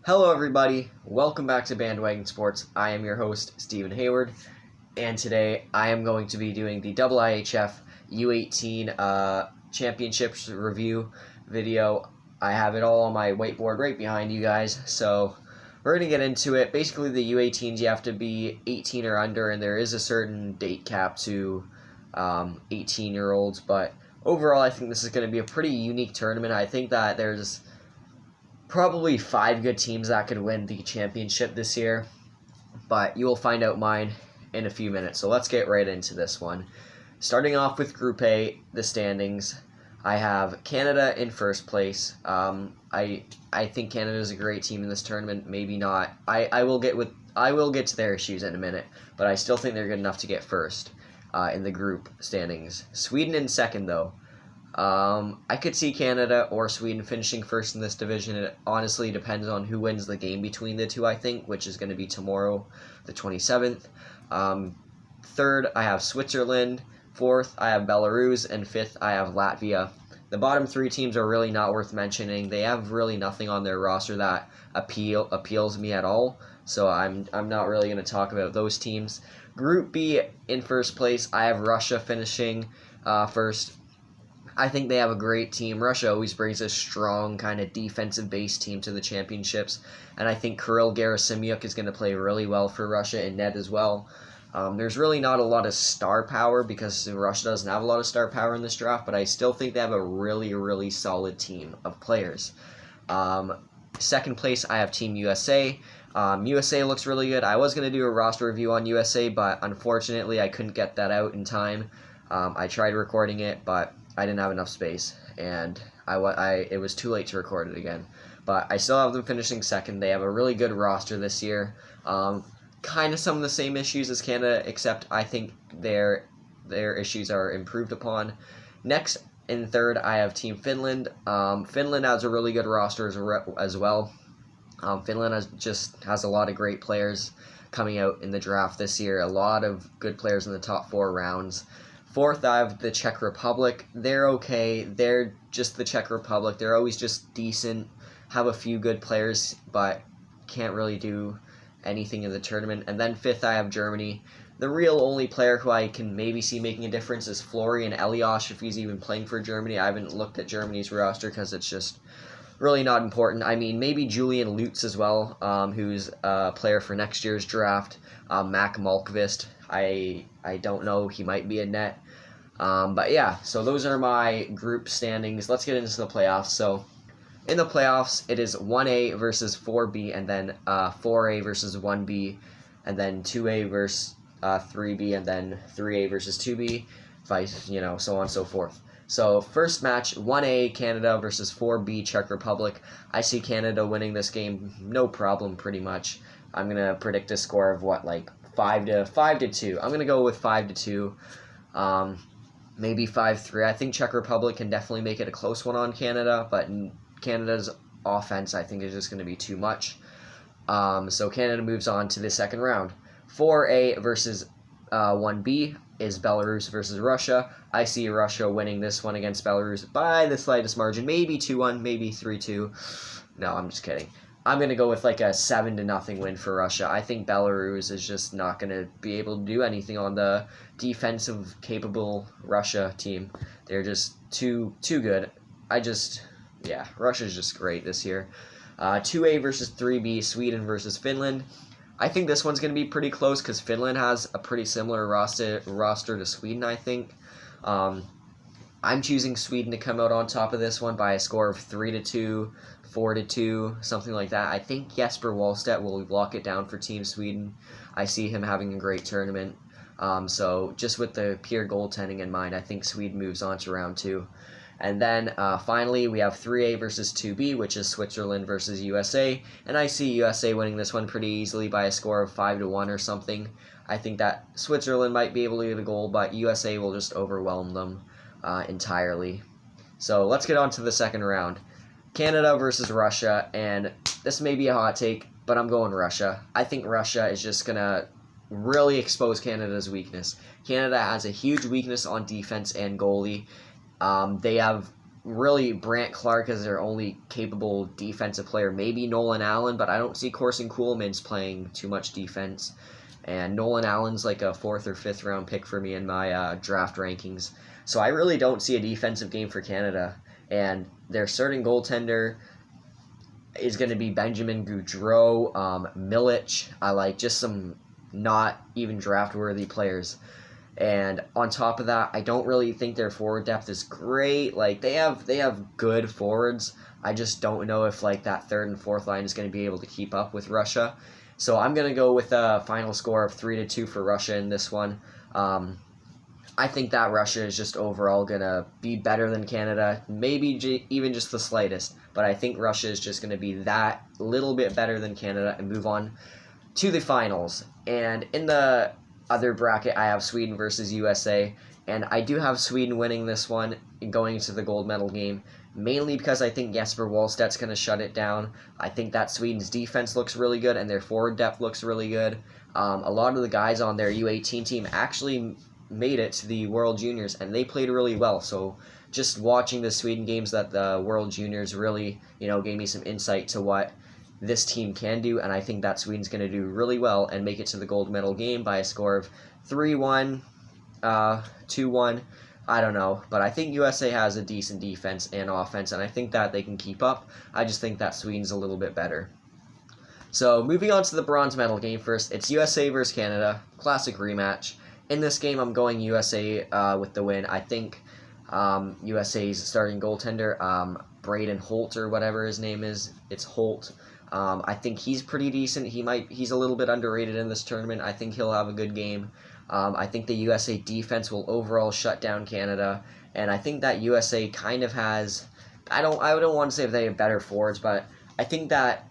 Hello, everybody. Welcome back to Bandwagon Sports. I am your host, Stephen Hayward, and today I am going to be doing the IIHF U18 Championships review video. I have it all on my whiteboard right behind you guys, so we're going to get into it. Basically, the U18s, you have to be 18 or under, and there is a certain date cap to 18-year-olds, but overall, I think this is going to be a pretty unique tournament. I think that there's probably 5 good teams that could win the championship this year, but you will find out mine in a few minutes. So let's get right into this one. Starting off with Group A, the standings, I have Canada in first place. I think Canada is a great team in this tournament. Maybe not. I will get to their issues in a minute, but I still think they're good enough to get first in the group standings. Sweden in second, though. I could see Canada or Sweden finishing first in this division. It honestly depends on who wins the game between the two, I think, which is going to be tomorrow, the 27th. Third, I have Switzerland. Fourth, I have Belarus. And fifth, I have Latvia. The bottom 3 teams are really not worth mentioning. They have really nothing on their roster that appeals me at all, so I'm not really going to talk about those teams. Group B, in first place, I have Russia finishing first. I think they have a great team. Russia always brings a strong kind of defensive-based team to the championships, and I think Kirill Gerasimyuk is going to play really well for Russia in net as well. There's really not a lot of star power because Russia doesn't have a lot of star power in this draft, but I still think they have a really, really solid team of players. Second place, I have Team USA. USA looks really good. I was going to do a roster review on USA, but unfortunately I couldn't get that out in time. I tried recording it, but I didn't have enough space, and it was too late to record it again. But I still have them finishing second. They have a really good roster this year. Kind of some of the same issues as Canada, except I think their issues are improved upon. Next, in third, I have Team Finland. Finland has a really good roster as well. Finland has a lot of great players coming out in the draft this year. A lot of good players in the top 4 rounds. Fourth, I have the Czech Republic. They're okay. They're just the Czech Republic. They're always just decent, have a few good players, but can't really do anything in the tournament. And then fifth, I have Germany. The real only player who I can maybe see making a difference is Florian Elias, if he's even playing for Germany. I haven't looked at Germany's roster because it's just really not important. I mean, maybe Julian Lutz as well, who's a player for next year's draft. Mac Malkvist, I don't know. He might be a net. But yeah, so those are my group standings. Let's get into the playoffs. So in the playoffs, it is 1A versus 4B, and then 4A versus 1B, and then 2A versus 3B, and then 3A versus 2B, so on and so forth. So first match, 1A Canada versus 4B Czech Republic. I see Canada winning this game, no problem, pretty much. I'm gonna predict a score of 5-2. I'm gonna go with 5-2. Maybe 5-3. I think Czech Republic can definitely make it a close one on Canada, but Canada's offense, I think, is just going to be too much. So Canada moves on to the second round. 4A versus 1B is Belarus versus Russia. I see Russia winning this one against Belarus by the slightest margin. Maybe 2-1, maybe 3-2. No, I'm just kidding. I'm going to go with like a 7-0 win for Russia. I think Belarus is just not going to be able to do anything on the defensive capable Russia team. They're just too good. Russia's just great this year. 2A versus 3B, Sweden versus Finland. I think this one's going to be pretty close because Finland has a pretty similar roster to Sweden, I think. I'm choosing Sweden to come out on top of this one by a score of 3-2, 4-2, something like that. I think Jesper Wallstedt will lock it down for Team Sweden. I see him having a great tournament. So just with the pure goaltending in mind, I think Sweden moves on to round 2. And then finally, we have 3A versus 2B, which is Switzerland versus USA. And I see USA winning this one pretty easily by a score of 5-1 or something. I think that Switzerland might be able to get a goal, but USA will just overwhelm them entirely. So let's get on to the second round. Canada versus Russia, and this may be a hot take, but I'm going Russia. I think Russia is just going to really expose Canada's weakness. Canada has a huge weakness on defense and goalie. They have really Brandt Clark as their only capable defensive player. Maybe Nolan Allen, but I don't see Corson Kuhlman's playing too much defense. And Nolan Allen's like a 4th or 5th round pick for me in my draft rankings. So I really don't see a defensive game for Canada. And their starting goaltender is going to be Benjamin Gaudreau, Milic. I like just some not even draft-worthy players. And on top of that, I don't really think their forward depth is great. Like they have good forwards. I just don't know if like that 3rd and 4th line is going to be able to keep up with Russia. So I'm going to go with a final score of 3-2 for Russia in this one. I think that Russia is just overall going to be better than Canada, maybe even just the slightest. But I think Russia is just going to be that little bit better than Canada and move on to the finals. And in the other bracket, I have Sweden versus USA. And I do have Sweden winning this one and going into the gold medal game, mainly because I think Jesper Wallstedt's going to shut it down. I think that Sweden's defense looks really good and their forward depth looks really good. A lot of the guys on their U18 team actually made it to the World Juniors, and they played really well. So just watching the Sweden games at the World Juniors really, gave me some insight to what this team can do, and I think that Sweden's going to do really well and make it to the gold medal game by a score of 3-1, 2-1. I don't know, but I think USA has a decent defense and offense, and I think that they can keep up. I just think that Sweden's a little bit better. So moving on to the bronze medal game first, it's USA versus Canada, classic rematch. In this game, I'm going USA with the win. I think USA's starting goaltender, Braden Holt or whatever his name is, it's Holt. I think he's pretty decent. He's a little bit underrated in this tournament. I think he'll have a good game. I think the USA defense will overall shut down Canada, and I think that USA kind of has. I don't want to say they have better forwards, but I think that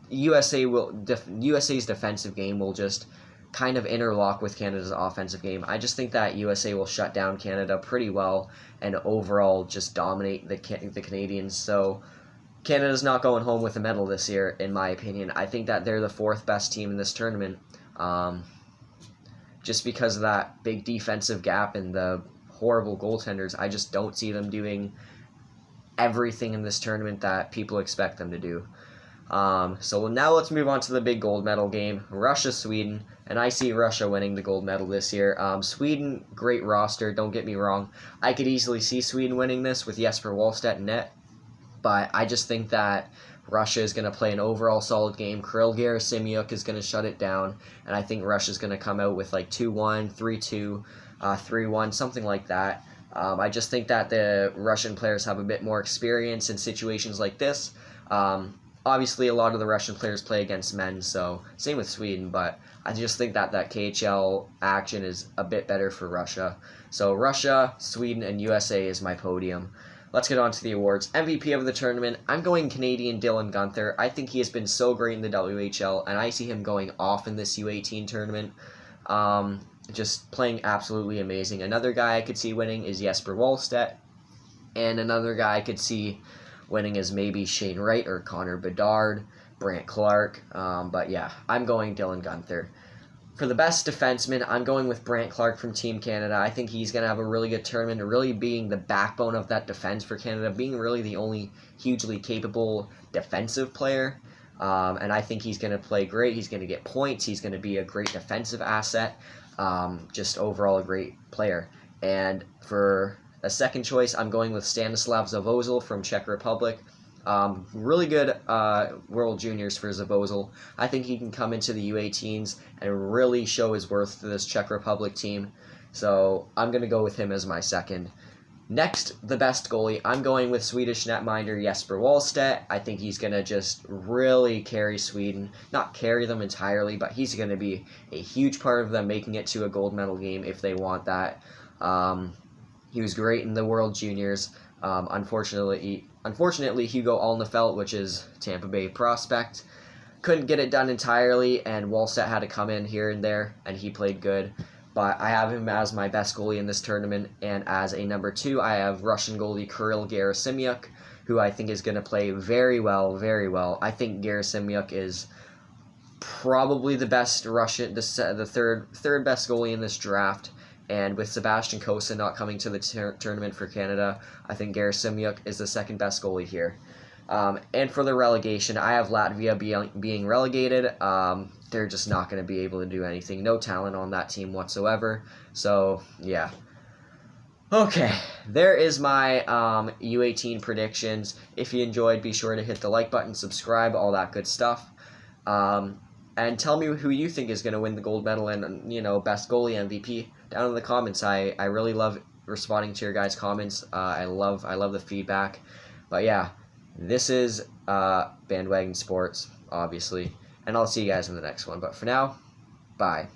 USA's defensive game will just kind of interlock with Canada's offensive game. I just think that USA will shut down Canada pretty well and overall just dominate the Canadians. So Canada's not going home with a medal this year, in my opinion. I think that they're the 4th best team in this tournament. Just because of that big defensive gap and the horrible goaltenders, I just don't see them doing everything in this tournament that people expect them to do. So now let's move on to the big gold medal game, Russia-Sweden, and I see Russia winning the gold medal this year. Sweden, great roster, don't get me wrong. I could easily see Sweden winning this with Jesper Wallstedt in net, but I just think that Russia is going to play an overall solid game. Kirill Gerasimyuk is going to shut it down, and I think Russia's going to come out with like 2-1, 3-2, 3-1, something like that. I just think that the Russian players have a bit more experience in situations like this. Obviously, a lot of the Russian players play against men, so same with Sweden, but I just think that KHL action is a bit better for Russia. So Russia, Sweden, and USA is my podium. Let's get on to the awards. MVP of the tournament, I'm going Canadian Dylan Guenther. I think he has been so great in the WHL, and I see him going off in this U18 tournament. Just playing absolutely amazing. Another guy I could see winning is Jesper Wallstedt, and another guy I could see winning is maybe Shane Wright or Connor Bedard, Brandt Clark. But yeah, I'm going Dylan Guenther. For the best defenseman, I'm going with Brandt Clark from Team Canada. I think he's going to have a really good tournament, really being the backbone of that defense for Canada, being really the only hugely capable defensive player. And I think he's going to play great. He's going to get points. He's going to be a great defensive asset. Just overall a great player. And for a second choice, I'm going with Stanislav Zavozil from Czech Republic. Really good World Juniors for Zavozil. I think he can come into the U18s and really show his worth to this Czech Republic team. So I'm going to go with him as my second. Next, the best goalie. I'm going with Swedish netminder Jesper Wallstedt. I think he's going to just really carry Sweden. Not carry them entirely, but he's going to be a huge part of them making it to a gold medal game if they want that. He was great in the World Juniors. Unfortunately, Hugo Alnefelt, which is Tampa Bay prospect, couldn't get it done entirely, and Wallstedt had to come in here and there, and he played good. But I have him as my best goalie in this tournament, and as a number 2, I have Russian goalie Kirill Gerasimyuk, who I think is going to play very well, very well. I think Gerasimyuk is probably the best Russian, the third best goalie in this draft. And with Sebastian Cossa not coming to the tournament for Canada, I think Gerasimyuk is the second best goalie here. And for the relegation, I have Latvia being relegated. They're just not going to be able to do anything. No talent on that team whatsoever. So, yeah. Okay, there is my U18 predictions. If you enjoyed, be sure to hit the like button, subscribe, all that good stuff. And tell me who you think is going to win the gold medal and, best goalie MVP down in the comments. I really love responding to your guys' comments. I love the feedback. But yeah, this is Bandwagon Sports, obviously. And I'll see you guys in the next one. But for now, bye.